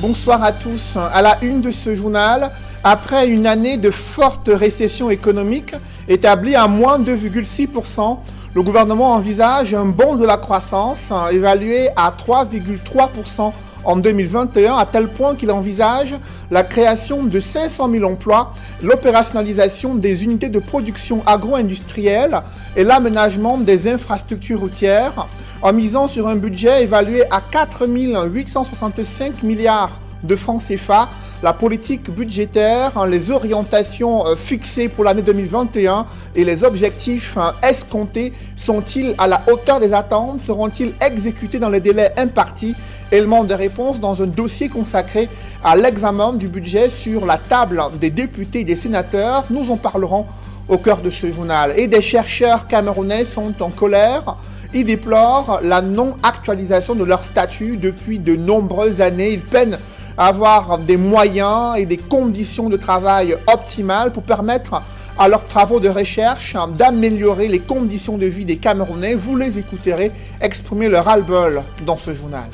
Bonsoir à tous. À la une de ce journal, après une année de forte récession économique établie à moins 2,6%, le gouvernement envisage un bond de la croissance évalué à 3,3% en 2021, à tel point qu'il envisage la création de 500 000 emplois, l'opérationnalisation des unités de production agro-industrielle et l'aménagement des infrastructures routières, en misant sur un budget évalué à 4 865 milliards de francs CFA. La politique budgétaire, les orientations fixées pour l'année 2021 et les objectifs escomptés sont-ils à la hauteur des attentes? Seront-ils exécutés dans les délais impartis? Élément de réponse dans un dossier consacré à l'examen du budget sur la table des députés et des sénateurs. Nous en parlerons au cœur de ce journal. Et des chercheurs camerounais sont en colère. Ils déplorent la non-actualisation de leur statut depuis de nombreuses années. Ils peinent à avoir des moyens et des conditions de travail optimales pour permettre à leurs travaux de recherche d'améliorer les conditions de vie des Camerounais. Vous les écouterez exprimer leur ras-le-bol dans ce journal.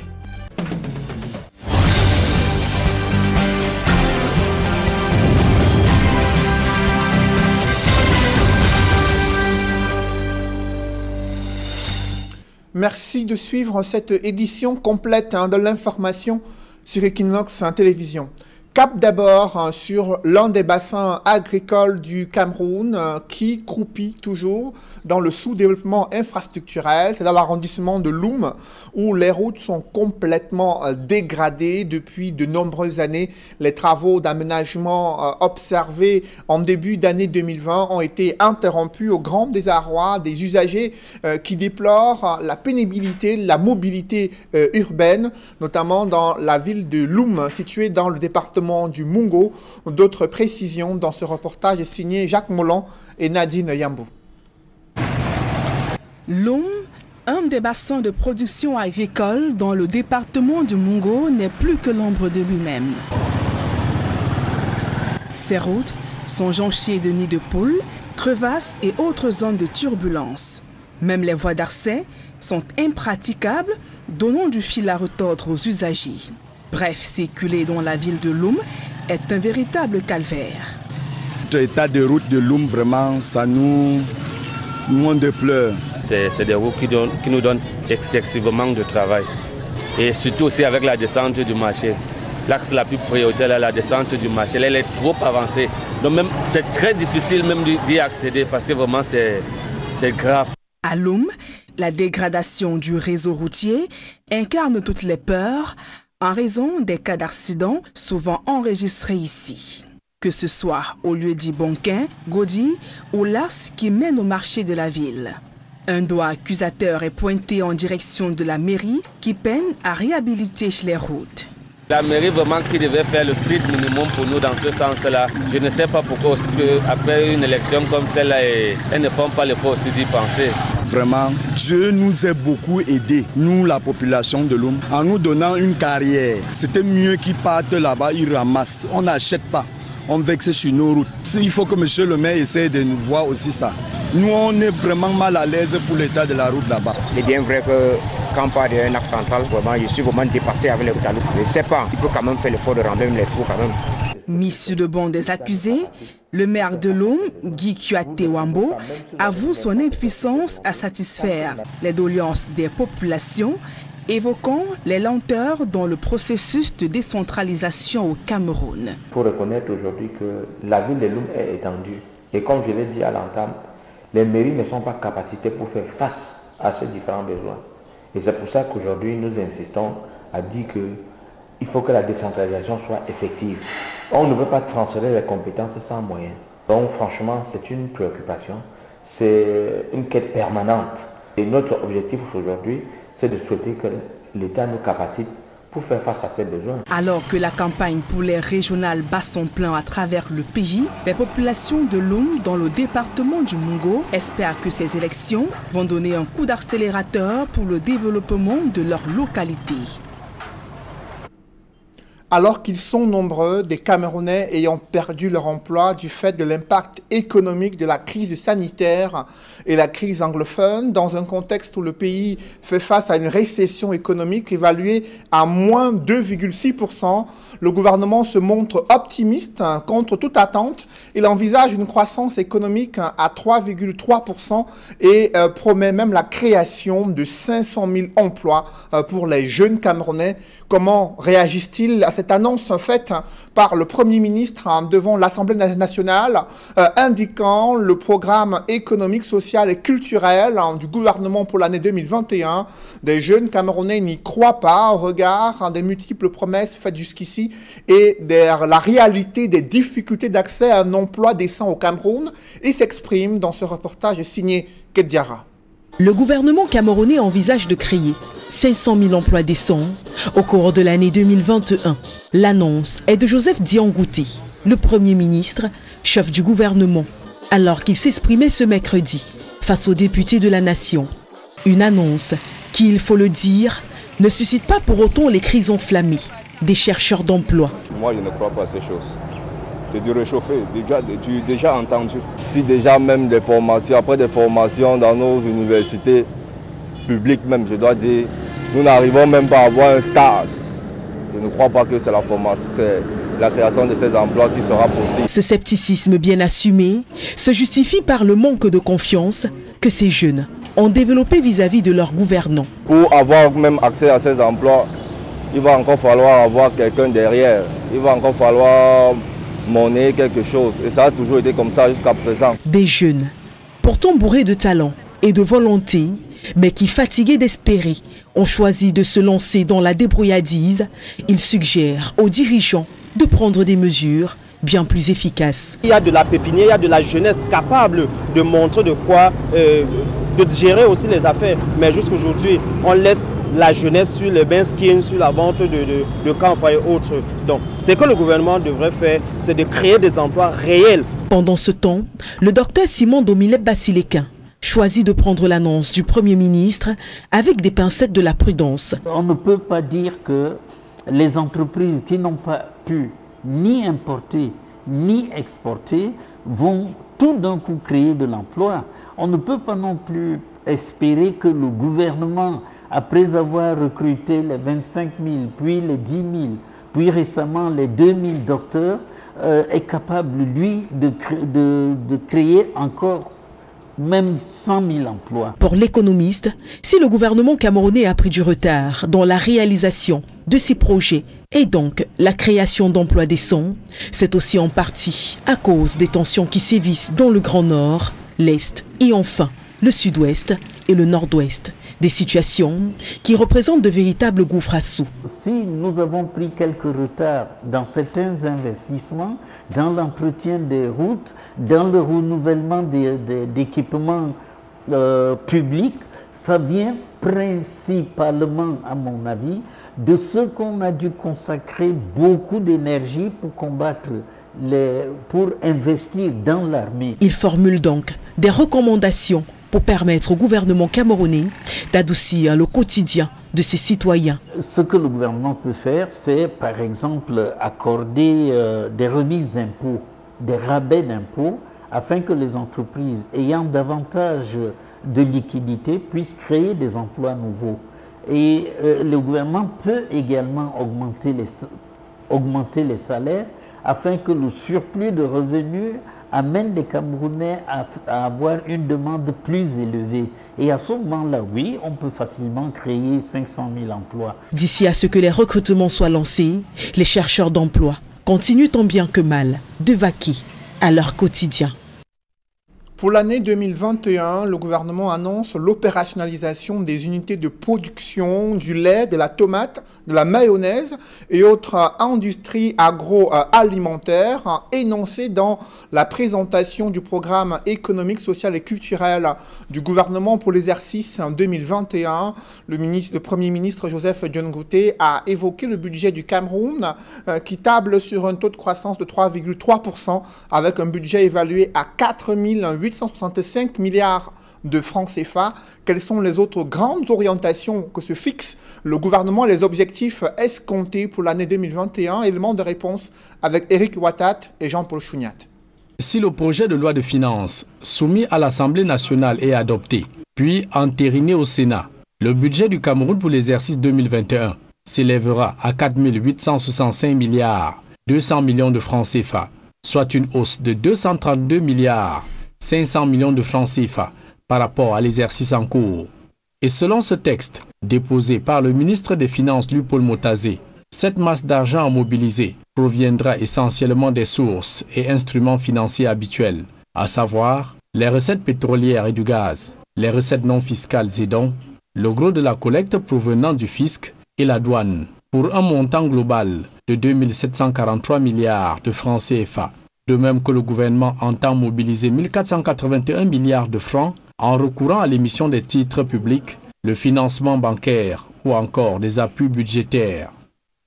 Merci de suivre cette édition complète de l'information sur Equinox Télévision. Cap d'abord sur l'un des bassins agricoles du Cameroun qui croupit toujours dans le sous-développement infrastructurel. C'est dans l'arrondissement de Loum où les routes sont complètement dégradées depuis de nombreuses années. Les travaux d'aménagement observés en début d'année 2020 ont été interrompus au grand désarroi des usagers qui déplorent la pénibilité, la mobilité urbaine, notamment dans la ville de Loum, située dans le département du Mungo. D'autres précisions dans ce reportage signé Jacques Mollon et Nadine Yambou. Loum, un des bassins de production agricole dans le département du Mungo, n'est plus que l'ombre de lui-même. Ces routes sont jonchées de nids de poules, crevasses et autres zones de turbulence. Même les voies d'accès sont impraticables, donnant du fil à retordre aux usagers. Bref, circuler dans la ville de Loum est un véritable calvaire. L'état de route de Loum, vraiment, ça nous de pleurs. C'est des routes qui nous donnent excessivement de travail. Et surtout aussi avec la descente du marché. L'axe la plus prioritaire, la descente du marché, elle est trop avancée. Donc même, c'est très difficile même d'y accéder parce que vraiment c'est grave. À Loum, la dégradation du réseau routier incarne toutes les peurs en raison des cas d'accidents souvent enregistrés ici. Que ce soit au lieu-dit Bonquin, Godi ou l'axe qui mène au marché de la ville. Un doigt accusateur est pointé en direction de la mairie qui peine à réhabiliter les routes. La mairie vraiment qui devait faire le strict minimum pour nous dans ce sens-là. Je ne sais pas pourquoi aussi qu'après une élection comme celle-là, elles ne font pas l'effort aussi d'y penser. Vraiment, Dieu nous a beaucoup aidés, nous la population de Loum, en nous donnant une carrière. C'était mieux qu'ils partent là-bas, ils ramassent. On n'achète pas, on vexe sur nos routes. Il faut que monsieur le maire essaie de nous voir aussi ça. Nous, on est vraiment mal à l'aise pour l'état de la route là-bas. Il est bien vrai que quand on parle d'un axe central, vraiment, je suis vraiment dépassé avec les routes à l'eau. Je ne sais pas, il peut quand même faire l'effort de rendre les trous quand même. Mis sur le banc des accusés, le maire de Loum, Guy Kuate Wambo, avoue son impuissance à satisfaire les doléances des populations, évoquant les lenteurs dans le processus de décentralisation au Cameroun. Il faut reconnaître aujourd'hui que la ville de Loum est étendue. Et comme je l'ai dit à l'entame, les mairies ne sont pas capacitées pour faire face à ces différents besoins. Et c'est pour ça qu'aujourd'hui, nous insistons à dire qu'il faut que la décentralisation soit effective. On ne peut pas transférer les compétences sans moyens. Donc franchement, c'est une préoccupation, c'est une quête permanente. Et notre objectif aujourd'hui, c'est de souhaiter que l'État nous capacite pour faire face à ces besoins. Alors que la campagne poulet régionale bat son plein à travers le pays, les populations de Loum dans le département du Mungo espèrent que ces élections vont donner un coup d'accélérateur pour le développement de leur localité. Alors qu'ils sont nombreux, des Camerounais ayant perdu leur emploi du fait de l'impact économique de la crise sanitaire et la crise anglophone, dans un contexte où le pays fait face à une récession économique évaluée à moins 2,6%, le gouvernement se montre optimiste contre toute attente. Il envisage une croissance économique à 3,3% et promet même la création de 500 000 emplois pour les jeunes Camerounais. Comment réagissent-ils à cette annonce faite par le Premier ministre devant l'Assemblée nationale, indiquant le programme économique, social et culturel du gouvernement pour l'année 2021? Des jeunes Camerounais n'y croient pas au regard des multiples promesses faites jusqu'ici et de la réalité des difficultés d'accès à un emploi décent au Cameroun. Ils s'expriment dans ce reportage signé Kediara. Le gouvernement camerounais envisage de créer 500 000 emplois décents au cours de l'année 2021. L'annonce est de Joseph Diangouté, le Premier ministre, chef du gouvernement, alors qu'il s'exprimait ce mercredi face aux députés de la nation. Une annonce qui, il faut le dire, ne suscite pas pour autant les cris enflammés des chercheurs d'emploi. Moi, je ne crois pas à ces choses. C'est du réchauffé, déjà entendu. Si déjà même des formations, après des formations dans nos universités publiques même, je dois dire, nous n'arrivons même pas à avoir un stage. Je ne crois pas que c'est la formation, c'est la création de ces emplois qui sera possible. Ce scepticisme bien assumé se justifie par le manque de confiance que ces jeunes ont développé vis-à-vis de leurs gouvernants. Pour avoir même accès à ces emplois, il va encore falloir avoir quelqu'un derrière. Il va encore falloir monnaie quelque chose. Et ça a toujours été comme ça jusqu'à présent. Des jeunes, pourtant bourrés de talent et de volonté, mais qui, fatigués d'espérer, ont choisi de se lancer dans la débrouillardise. Ils suggèrent aux dirigeants de prendre des mesures bien plus efficaces. Il y a de la pépinière, il y a de la jeunesse capable de montrer de quoi, de gérer aussi les affaires. Mais jusqu'aujourd'hui, on laisse la jeunesse sur le bankskin, sur la vente de camphre et autres. Donc, ce que le gouvernement devrait faire, c'est de créer des emplois réels. Pendant ce temps, le docteur Simon Domilep Basilekin choisit de prendre l'annonce du Premier ministre avec des pincettes de la prudence. On ne peut pas dire que les entreprises qui n'ont pas pu ni importer ni exporter vont tout d'un coup créer de l'emploi. On ne peut pas non plus espérer que le gouvernement, après avoir recruté les 25 000, puis les 10 000, puis récemment les 2 000 docteurs, est capable, lui, de créer encore même 100 000 emplois. Pour l'économiste, si le gouvernement camerounais a pris du retard dans la réalisation de ses projets et donc la création d'emplois décents, c'est aussi en partie à cause des tensions qui sévissent dans le Grand Nord, l'Est et enfin le Sud-Ouest et le Nord-Ouest. Des situations qui représentent de véritables gouffres à sous. Si nous avons pris quelques retards dans certains investissements, dans l'entretien des routes, dans le renouvellement d'équipements publics, ça vient principalement, à mon avis, de ce qu'on a dû consacrer beaucoup d'énergie pour combattre, pour investir dans l'armée. Il formule donc des recommandations pour permettre au gouvernement camerounais d'adoucir le quotidien de ses citoyens. Ce que le gouvernement peut faire, c'est par exemple accorder des remises d'impôts, des rabais d'impôts, afin que les entreprises ayant davantage de liquidités puissent créer des emplois nouveaux. Et le gouvernement peut également augmenter les salaires afin que le surplus de revenus amène les Camerounais à avoir une demande plus élevée. Et à ce moment-là, oui, on peut facilement créer 500 000 emplois. D'ici à ce que les recrutements soient lancés, les chercheurs d'emploi continuent tant bien que mal de vaquer à leur quotidien. Pour l'année 2021, le gouvernement annonce l'opérationnalisation des unités de production du lait, de la tomate, de la mayonnaise et autres industries agroalimentaires énoncées dans la présentation du programme économique, social et culturel du gouvernement pour l'exercice 2021. Le Premier ministre Joseph Diangouté a évoqué le budget du Cameroun qui table sur un taux de croissance de 3,3% avec un budget évalué à 4 800 865 milliards de francs CFA. Quelles sont les autres grandes orientations que se fixe le gouvernement et les objectifs escomptés pour l'année 2021? Élément de réponse avec Éric Ouattat et Jean-Paul Chouniat. Si le projet de loi de finances soumis à l'Assemblée nationale est adopté, puis entériné au Sénat, le budget du Cameroun pour l'exercice 2021 s'élèvera à 4 865 milliards 200 millions de francs CFA, soit une hausse de 232 milliards 500 millions de francs CFA par rapport à l'exercice en cours. Et selon ce texte, déposé par le ministre des Finances Luc-Paul Motazé, cette masse d'argent à mobiliser proviendra essentiellement des sources et instruments financiers habituels, à savoir les recettes pétrolières et du gaz, les recettes non fiscales et dons, le gros de la collecte provenant du fisc et la douane, pour un montant global de 2 743 milliards de francs CFA. De même que le gouvernement entend mobiliser 1 481 milliards de francs en recourant à l'émission des titres publics, le financement bancaire ou encore des appuis budgétaires.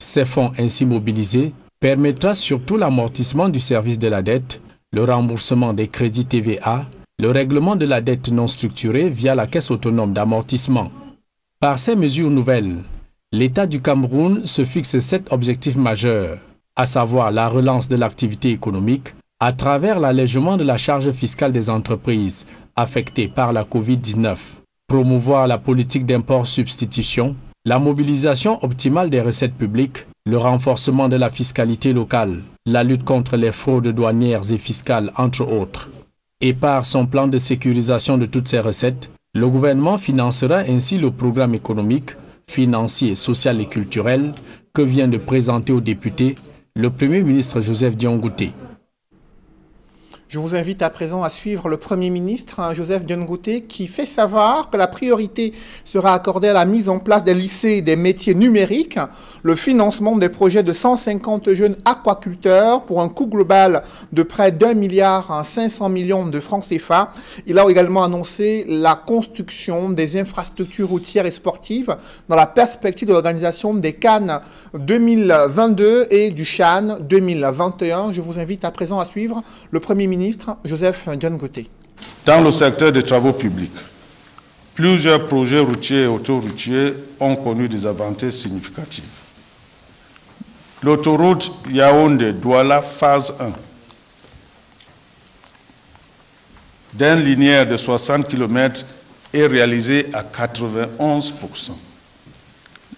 Ces fonds ainsi mobilisés permettra surtout l'amortissement du service de la dette, le remboursement des crédits TVA, le règlement de la dette non structurée via la Caisse autonome d'amortissement. Par ces mesures nouvelles, l'État du Cameroun se fixe 7 objectifs majeurs, à savoir la relance de l'activité économique à travers l'allègement de la charge fiscale des entreprises affectées par la Covid-19, promouvoir la politique d'import-substitution, la mobilisation optimale des recettes publiques, le renforcement de la fiscalité locale, la lutte contre les fraudes douanières et fiscales, entre autres. Et par son plan de sécurisation de toutes ces recettes, le gouvernement financera ainsi le programme économique, financier, social et culturel que vient de présenter aux députés le Premier ministre Joseph Dion Ngouté. Je vous invite à présent à suivre le Premier ministre, Joseph Dion Ngouté, qui fait savoir que la priorité sera accordée à la mise en place des lycées et des métiers numériques, le financement des projets de 150 jeunes aquaculteurs pour un coût global de près d'1 milliard 500 millions de francs CFA. Il a également annoncé la construction des infrastructures routières et sportives dans la perspective de l'organisation des Cannes 2022 et du Chan 2021. Je vous invite à présent à suivre le Premier ministre Joseph Dion Ngouté. Dans le secteur des travaux publics, plusieurs projets routiers et autoroutiers ont connu des avancées significatives. L'autoroute Yaoundé-Douala phase 1, d'un linéaire de 60 km, est réalisée à 91%.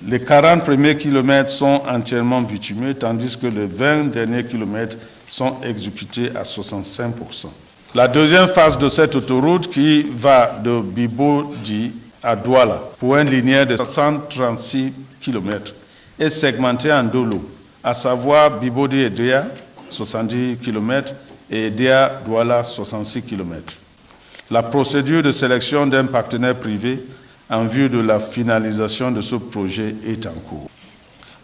Les 40 premiers kilomètres sont entièrement bitumés, tandis que les 20 derniers kilomètres sont exécutés à 65%. La deuxième phase de cette autoroute, qui va de Bibodi à Douala, pour un linéaire de 136 km, est segmentée en deux lots, à savoir Bibodi et Déa, 70 km, et Déa Douala, 66 km. La procédure de sélection d'un partenaire privé en vue de la finalisation de ce projet est en cours.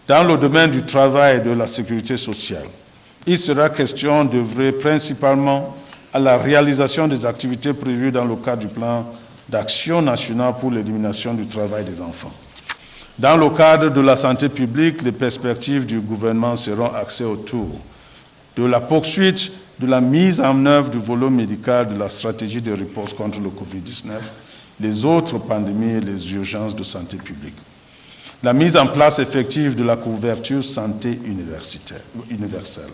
Dans le domaine du travail et de la sécurité sociale, il sera question d'œuvrer principalement à la réalisation des activités prévues dans le cadre du plan d'action national pour l'élimination du travail des enfants. Dans le cadre de la santé publique, les perspectives du gouvernement seront axées autour de la poursuite de la mise en œuvre du volet médical de la stratégie de réponse contre le Covid-19, les autres pandémies et les urgences de santé publique. La mise en place effective de la couverture santé universelle.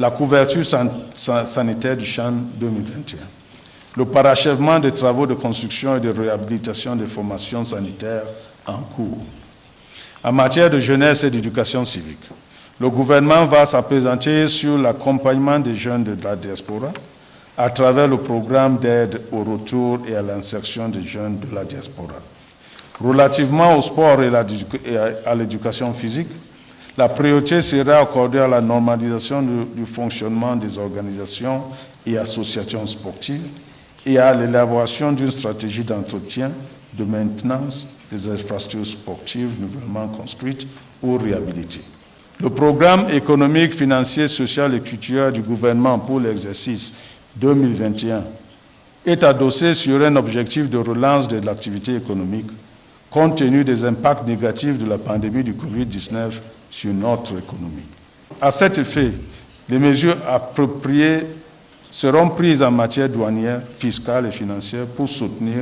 La couverture sanitaire du Chan 2021. Le parachèvement des travaux de construction et de réhabilitation des formations sanitaires en cours. En matière de jeunesse et d'éducation civique, le gouvernement va s'appesantir sur l'accompagnement des jeunes de la diaspora à travers le programme d'aide au retour et à l'insertion des jeunes de la diaspora. Relativement au sport et à l'éducation physique, la priorité sera accordée à la normalisation du fonctionnement des organisations et associations sportives et à l'élaboration d'une stratégie d'entretien, de maintenance des infrastructures sportives nouvellement construites ou réhabilitées. Le programme économique, financier, social et culturel du gouvernement pour l'exercice 2021 est adossé sur un objectif de relance de l'activité économique compte tenu des impacts négatifs de la pandémie du Covid-19 sur notre économie. À cet effet, les mesures appropriées seront prises en matière douanière, fiscale et financière pour soutenir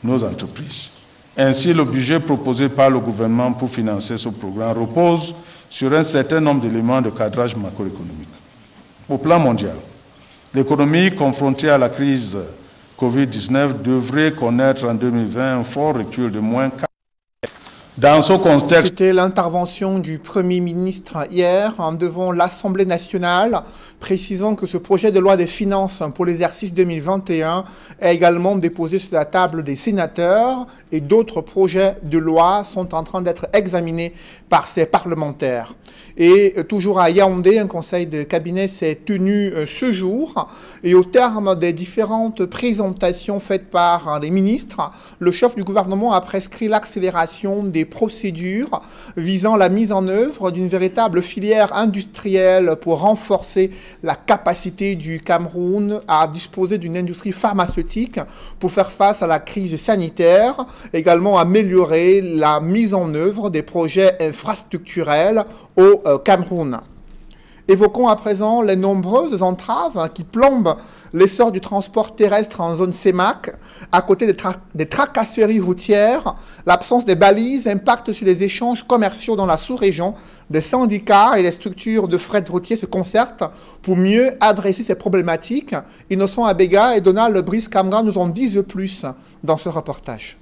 nos entreprises. Ainsi, le budget proposé par le gouvernement pour financer ce programme repose sur un certain nombre d'éléments de cadrage macroéconomique. Au plan mondial, l'économie confrontée à la crise Covid-19 devrait connaître en 2020 un fort recul de moins 4%. Dans ce contexte... C'était l'intervention du Premier ministre hier devant l'Assemblée nationale, précisant que ce projet de loi des finances pour l'exercice 2021 est également déposé sur la table des sénateurs et d'autres projets de loi sont en train d'être examinés par ces parlementaires. Et toujours à Yaoundé, un conseil de cabinet s'est tenu ce jour et au terme des différentes présentations faites par les ministres, le chef du gouvernement a prescrit l'accélération des procédures visant la mise en œuvre d'une véritable filière industrielle pour renforcer la capacité du Cameroun à disposer d'une industrie pharmaceutique pour faire face à la crise sanitaire, également améliorer la mise en œuvre des projets infrastructurels au Cameroun. Évoquons à présent les nombreuses entraves qui plombent l'essor du transport terrestre en zone CEMAC. À côté des tracasseries routières, l'absence des balises impacte sur les échanges commerciaux dans la sous-région. Des syndicats et les structures de fret routier se concertent pour mieux adresser ces problématiques. Innocent Abega et Donald Brice-Kamra nous en disent plus dans ce reportage.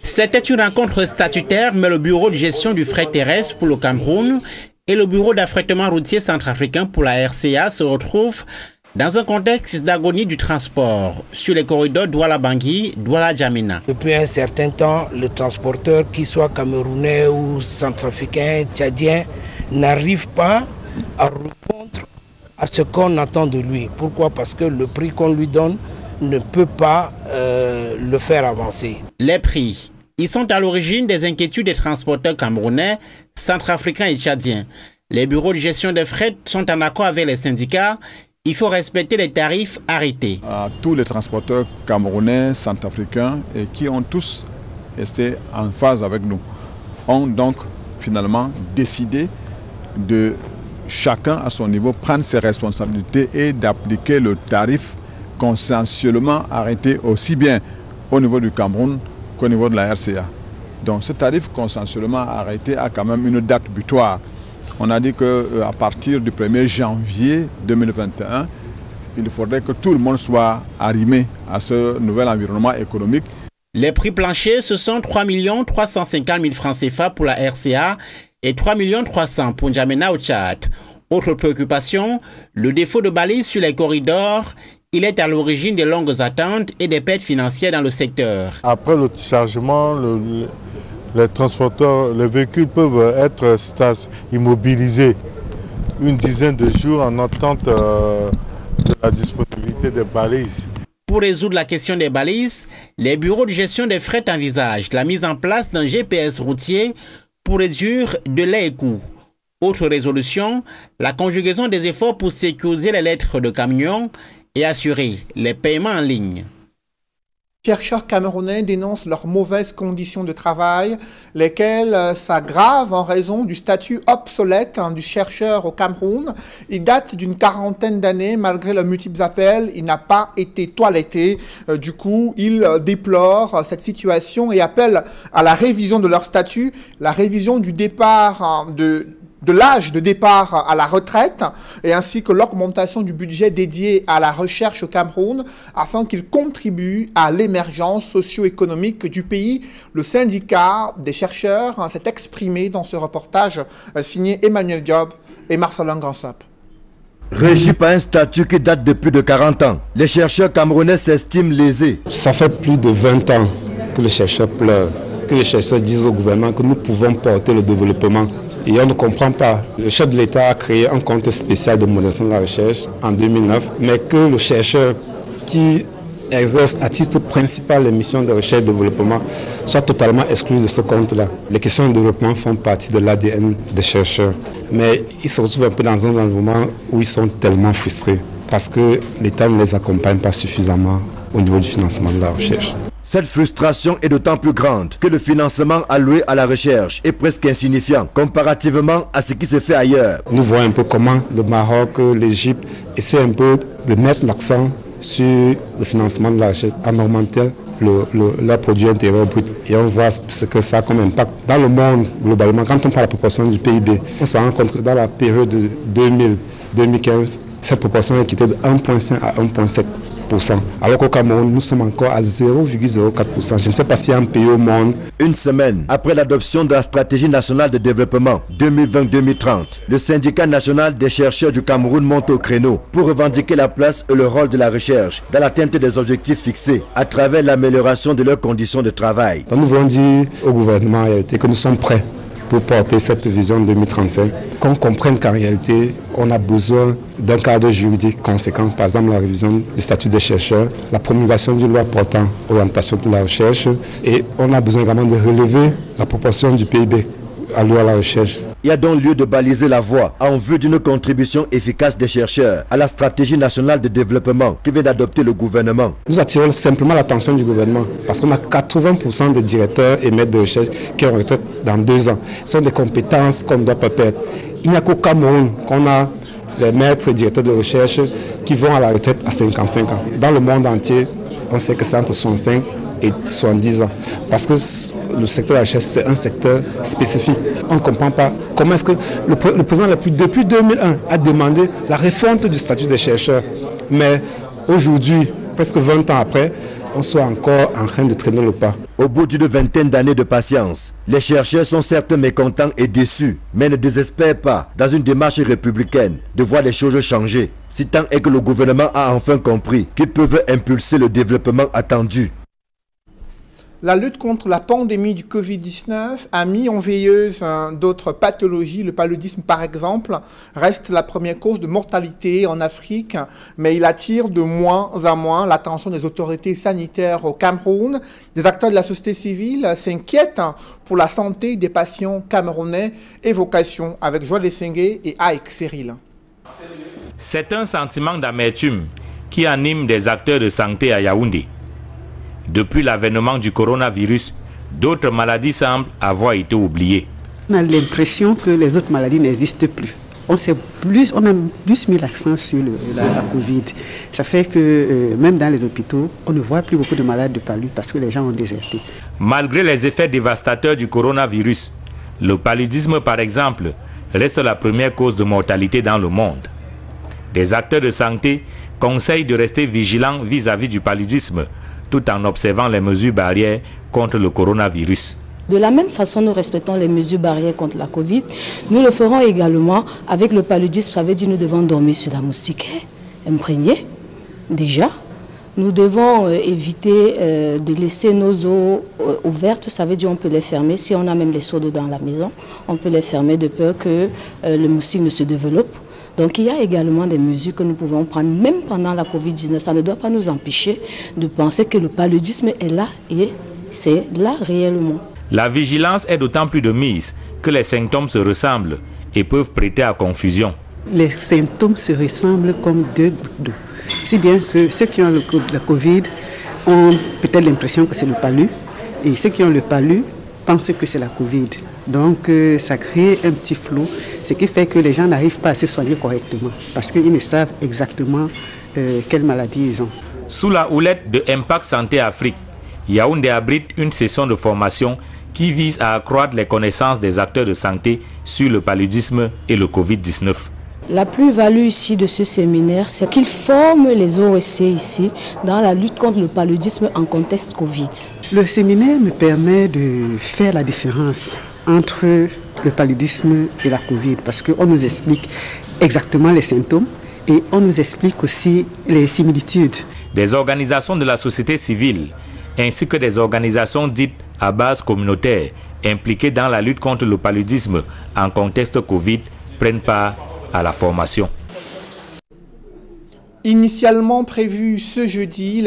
C'était une rencontre statutaire, mais le bureau de gestion du fret terrestre pour le Cameroun et le bureau d'affrètement routier centrafricain pour la RCA se retrouvent dans un contexte d'agonie du transport sur les corridors Douala-Bangui, Douala-Djamena. Depuis un certain temps, le transporteur, qu'il soit camerounais ou centrafricain, tchadien, n'arrive pas à répondre à ce qu'on attend de lui. Pourquoi? Parce que le prix qu'on lui donne ne peut pas le faire avancer. Les prix, ils sont à l'origine des inquiétudes des transporteurs camerounais, centrafricains et tchadiens. Les bureaux de gestion des fret sont en accord avec les syndicats. Il faut respecter les tarifs arrêtés. À tous les transporteurs camerounais, centrafricains et qui ont tous été en phase avec nous, ont donc finalement décidé de chacun à son niveau prendre ses responsabilités et d'appliquer le tarif consensuellement arrêté aussi bien au niveau du Cameroun qu'au niveau de la RCA. Donc ce tarif consensuellement arrêté a quand même une date butoir. On a dit qu'à partir du 1er janvier 2021, il faudrait que tout le monde soit arrimé à ce nouvel environnement économique. Les prix planchers, ce sont 3 350 000 francs CFA pour la RCA et 3 300 000 pour N'Djamena au Tchad. Autre préoccupation, le défaut de balises sur les corridors. Il est à l'origine des longues attentes et des pertes financières dans le secteur. Après le chargement, les transporteurs, les véhicules peuvent être immobilisés une dizaine de jours en attente de la disponibilité des balises. Pour résoudre la question des balises, les bureaux de gestion des fret envisagent la mise en place d'un GPS routier pour réduire délais et coûts. Autre résolution, la conjugaison des efforts pour sécuriser les lettres de camions et assurer les paiements en ligne. Chercheurs camerounais dénoncent leurs mauvaises conditions de travail, lesquelles s'aggravent en raison du statut obsolète du chercheur au Cameroun. Il date d'une quarantaine d'années, malgré les multiples appels, il n'a pas été toiletté. Du coup, ils déplorent cette situation et appellent à la révision de leur statut, la révision du départ de l'âge de départ à la retraite et ainsi que l'augmentation du budget dédié à la recherche au Cameroun afin qu'il contribue à l'émergence socio-économique du pays. Le syndicat des chercheurs s'est exprimé dans ce reportage signé Emmanuel Diop et Marcelin Gansop. Régi par un statut qui date de plus de 40 ans, les chercheurs camerounais s'estiment lésés. Ça fait plus de 20 ans que les chercheurs pleurent, que les chercheurs disent au gouvernement que nous pouvons porter le développement. Et on ne comprend pas. Le chef de l'État a créé un compte spécial de modernisation de la recherche en 2009, mais que le chercheur qui exerce à titre principal les missions de recherche et de développement soit totalement exclu de ce compte-là. Les questions de développement font partie de l'ADN des chercheurs. Mais ils se retrouvent un peu dans un environnement où ils sont tellement frustrés parce que l'État ne les accompagne pas suffisamment au niveau du financement de la recherche. Cette frustration est d'autant plus grande que le financement alloué à la recherche est presque insignifiant comparativement à ce qui se fait ailleurs. Nous voyons un peu comment le Maroc, l'Égypte essaient un peu de mettre l'accent sur le financement de la recherche en augmentant leur produit intérieur brut. Et on voit ce que ça a comme impact dans le monde globalement. Quand on parle de la proportion du PIB, on se rend compte que dans la période de 2000-2015, cette proportion est quittée de 1,5 à 1,7%. Alors qu'au Cameroun, nous sommes encore à 0,04%. Je ne sais pas s'il y a un pays au monde. Une semaine après l'adoption de la stratégie nationale de développement 2020-2030, le syndicat national des chercheurs du Cameroun monte au créneau pour revendiquer la place et le rôle de la recherche dans l'atteinte des objectifs fixés à travers l'amélioration de leurs conditions de travail. Donc nous voulons dire au gouvernement en réalité que nous sommes prêts pour porter cette vision 2035, qu'on comprenne qu'en réalité, on a besoin d'un cadre juridique conséquent, par exemple la révision du statut des chercheurs, la promulgation d'une loi portant orientation de la recherche, et on a besoin également de relever la proportion du PIB alloué à la recherche. Il y a donc lieu de baliser la voie en vue d'une contribution efficace des chercheurs à la stratégie nationale de développement que vient d'adopter le gouvernement. Nous attirons simplement l'attention du gouvernement parce qu'on a 80% des directeurs et maîtres de recherche qui ont retraite dans 2 ans. Ce sont des compétences qu'on ne doit pas perdre. Il n'y a qu'au Cameroun qu'on a les maîtres et directeurs de recherche qui vont à la retraite à 55 ans. Dans le monde entier, on sait que c'est entre 65 et 70 ans. Parce que le secteur de la recherche, c'est un secteur spécifique. On ne comprend pas comment est-ce que le président depuis 2001 a demandé la refonte du statut des chercheurs. Mais aujourd'hui, presque 20 ans après, on soit encore en train de traîner le pas. Au bout d'une vingtaine d'années de patience, les chercheurs sont certes mécontents et déçus, mais ne désespèrent pas, dans une démarche républicaine, de voir les choses changer. Si tant est que le gouvernement a enfin compris qu'ils peuvent impulser le développement attendu. La lutte contre la pandémie du Covid-19 a mis en veilleuse d'autres pathologies. Le paludisme, par exemple, reste la première cause de mortalité en Afrique, mais il attire de moins en moins l'attention des autorités sanitaires au Cameroun. Des acteurs de la société civile s'inquiètent pour la santé des patients camerounais. Évocation avec Joël Lessengue et Aïk Cyril. C'est un sentiment d'amertume qui anime des acteurs de santé à Yaoundé. Depuis l'avènement du coronavirus, d'autres maladies semblent avoir été oubliées. On a l'impression que les autres maladies n'existent plus. On a plus mis l'accent sur la Covid. Ça fait que même dans les hôpitaux, on ne voit plus beaucoup de malades de palu parce que les gens ont déserté. Malgré les effets dévastateurs du coronavirus, le paludisme par exemple reste la première cause de mortalité dans le monde. Des acteurs de santé conseillent de rester vigilants vis-à-vis du paludisme, tout en observant les mesures barrières contre le coronavirus. De la même façon, nous respectons les mesures barrières contre la Covid. Nous le ferons également avec le paludisme. Ça veut dire que nous devons dormir sur la moustiquaire, imprégnée, déjà. Nous devons éviter de laisser nos eaux ouvertes. Ça veut dire qu'on peut les fermer. Si on a même les seaux d'eau dans la maison, on peut les fermer de peur que le moustique ne se développe. Donc il y a également des mesures que nous pouvons prendre, même pendant la Covid-19. Ça ne doit pas nous empêcher de penser que le paludisme est là et c'est là réellement. La vigilance est d'autant plus de mise que les symptômes se ressemblent et peuvent prêter à confusion. Les symptômes se ressemblent comme 2 gouttes d'eau. Si bien que ceux qui ont la Covid ont peut-être l'impression que c'est le palu et ceux qui ont le palu pensent que c'est la Covid. Donc ça crée un petit flou, ce qui fait que les gens n'arrivent pas à se soigner correctement parce qu'ils ne savent exactement quelle maladie ils ont. Sous la houlette de Impact Santé Afrique, Yaoundé abrite une session de formation qui vise à accroître les connaissances des acteurs de santé sur le paludisme et le Covid-19. La plus-value ici de ce séminaire, c'est qu'il forme les OSC ici dans la lutte contre le paludisme en contexte Covid. Le séminaire me permet de faire la différence entre le paludisme et la Covid parce qu'on nous explique exactement les symptômes et on nous explique aussi les similitudes. Des organisations de la société civile ainsi que des organisations dites à base communautaire impliquées dans la lutte contre le paludisme en contexte Covid prennent part à la formation. Initialement prévu ce jeudi,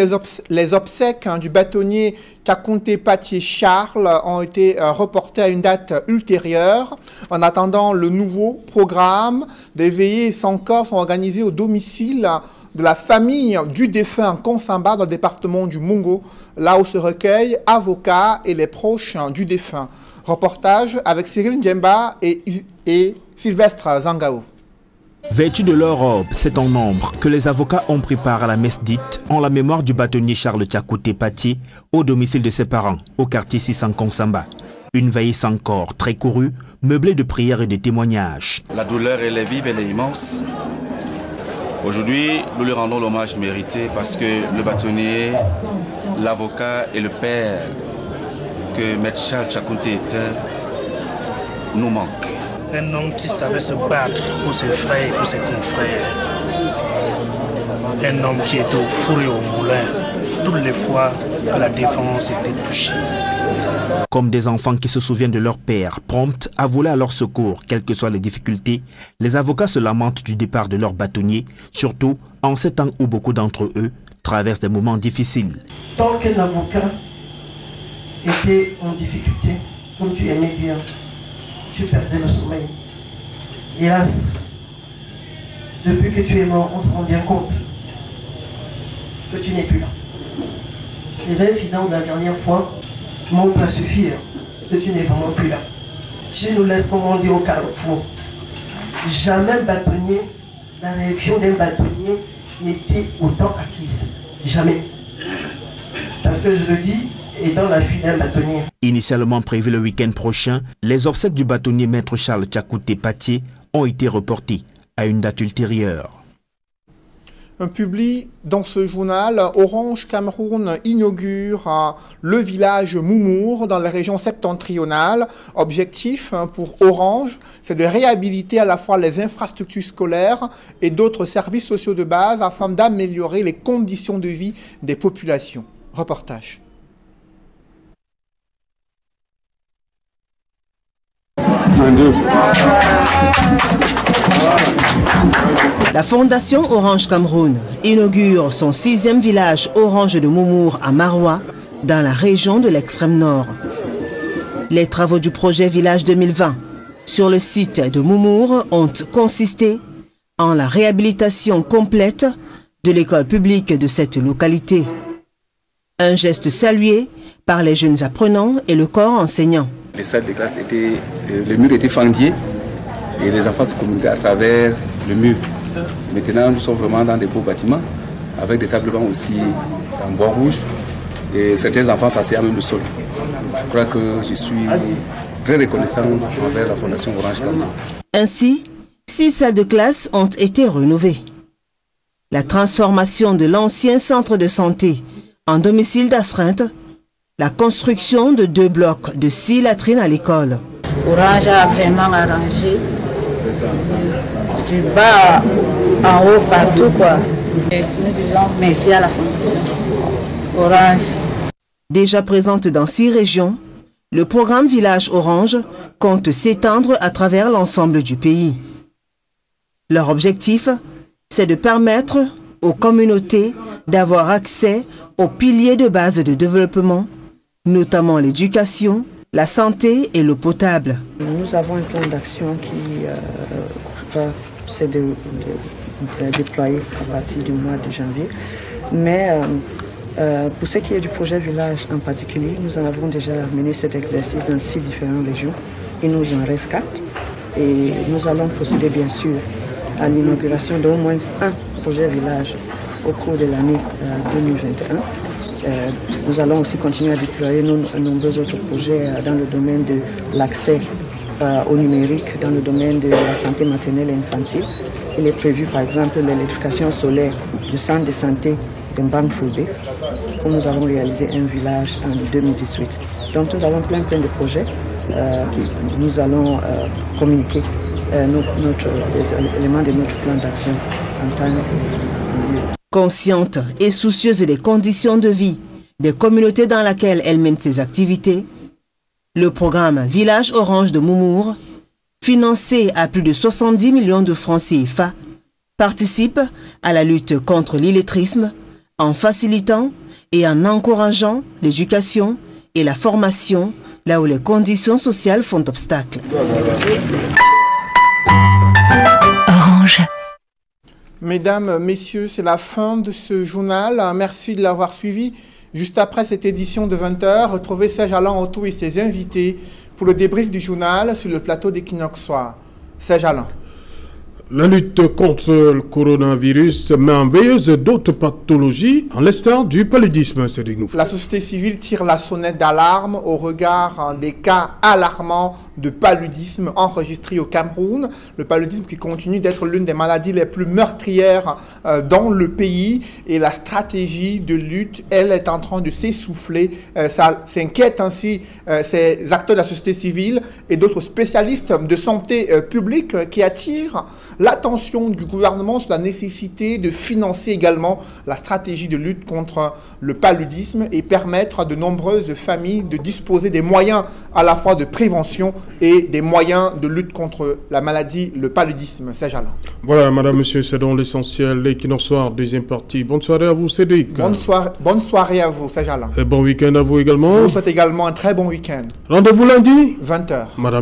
les obsèques du bâtonnier Kakonte Patié Charles ont été reportées à une date ultérieure. En attendant le nouveau programme, des veillées sans corps sont organisées au domicile de la famille du défunt Konsamba dans le département du Mungo, là où se recueillent avocats et les proches du défunt. Reportage avec Cyril Ndjemba et Sylvestre Zangao. Vêtus de leur robe, c'est en nombre que les avocats ont pris part à la messe dite en la mémoire du bâtonnier Charles Tchakouté Pati au domicile de ses parents, au quartier 600 Konsamba. Une veille sans corps très courue, meublée de prières et de témoignages. La douleur, elle est vive, elle est immense. Aujourd'hui, nous lui rendons l'hommage mérité parce que le bâtonnier, l'avocat et le père que Maître Charles Tchakouté était nous manquent. Un homme qui savait se battre pour ses frères et pour ses confrères. Un homme qui était au four et au moulin toutes les fois que la défense était touchée. Comme des enfants qui se souviennent de leur père, prompts à voler à leur secours, quelles que soient les difficultés, les avocats se lamentent du départ de leur bâtonnier, surtout en ces temps où beaucoup d'entre eux traversent des moments difficiles. Tant qu'un avocat était en difficulté, comme tu aimais dire, tu perdais le sommeil. Hélas, depuis que tu es mort, on se rend bien compte que tu n'es plus là. Les incidents de la dernière fois montrent à suffire que tu n'es vraiment plus là. Tu nous laisses, comme on dit, au carrefour. Jamais bâtonnier, la réaction d'un bâtonnier n'était autant acquise. Jamais. Parce que je le dis, et dans la fuite d'un bâtonnier. Initialement prévu le week-end prochain, les obsèques du bâtonnier Maître Charles Tchakouté Pati ont été reportées à une date ultérieure. Un public dans ce journal, Orange Cameroun inaugure le village Moumour dans la région septentrionale. Objectif pour Orange, c'est de réhabiliter à la fois les infrastructures scolaires et d'autres services sociaux de base afin d'améliorer les conditions de vie des populations. Reportage. La Fondation Orange Cameroun inaugure son 6e village Orange de Moumour à Maroua, dans la région de l'extrême nord. Les travaux du projet Village 2020 sur le site de Moumour ont consisté en la réhabilitation complète de l'école publique de cette localité. Un geste salué par les jeunes apprenants et le corps enseignant. Les salles de classe étaient, les murs étaient fendiers et les enfants se communiquaient à travers le mur. Maintenant, nous sommes vraiment dans des beaux bâtiments avec des tables bancs aussi en bois rouge et certains enfants s'asseyent à même le sol. Je crois que je suis très reconnaissant envers la Fondation Orange Cameroun. Ainsi, 6 salles de classe ont été rénovées. La transformation de l'ancien centre de santé en domicile d'astreinte, la construction de 2 blocs de 6 latrines à l'école. Orange a vraiment arrangé du bas en haut partout quoi. Et nous disons merci à la Fondation Orange. Déjà présente dans 6 régions, le programme Village Orange compte s'étendre à travers l'ensemble du pays. Leur objectif, c'est de permettre aux communautés d'avoir accès aux piliers de base de développement, notamment l'éducation, la santé et l'eau potable. Nous avons un plan d'action qui va se déployer à partir du mois de janvier. Mais pour ce qui est du projet Village en particulier, nous avons déjà mené cet exercice dans 6 différentes régions. Il nous en reste 4. Et nous allons procéder bien sûr à l'inauguration d'au moins un projet Village au cours de l'année 2021. Nous allons aussi continuer à déployer nombreux autres projets dans le domaine de l'accès au numérique, dans le domaine de la santé maternelle et infantile. Il est prévu par exemple l'électrification solaire du centre de santé de Mbang-Foubé, où nous avons réalisé un village en 2018. Donc nous avons plein de projets. Nous allons communiquer les éléments de notre plan d'action en temps et lieu. Consciente et soucieuse des conditions de vie des communautés dans lesquelles elle mène ses activités, le programme Village Orange de Moumour, financé à plus de 70 millions de francs CFA, participe à la lutte contre l'illettrisme en facilitant et en encourageant l'éducation et la formation là où les conditions sociales font obstacle. Orange. Mesdames, messieurs, c'est la fin de ce journal. Merci de l'avoir suivi. Juste après cette édition de 20h, retrouvez Serge Alain Autou et ses invités pour le débrief du journal sur le plateau d'Equinox Soir. Serge Alain. La lutte contre le coronavirus met en veilleuse d'autres pathologies, en l'instar du paludisme. La société civile tire la sonnette d'alarme au regard des cas alarmants de paludisme enregistrés au Cameroun. Le paludisme qui continue d'être l'une des maladies les plus meurtrières dans le pays. Et la stratégie de lutte, elle, est en train de s'essouffler. Ça s'inquiète ainsi ces acteurs de la société civile et d'autres spécialistes de santé publique qui attirent l'attention du gouvernement sur la nécessité de financer également la stratégie de lutte contre le paludisme et permettre à de nombreuses familles de disposer des moyens à la fois de prévention et des moyens de lutte contre la maladie, le paludisme. Serge Alain. Voilà, madame, monsieur, c'est donc l'essentiel. L'Equinox Soir, deuxième partie. Bonne soirée à vous, Cédric. Bonne soirée à vous, Serge Alain. Et bon week-end à vous également. Je vous souhaite également un très bon week-end. Rendez-vous lundi 20h. Madame.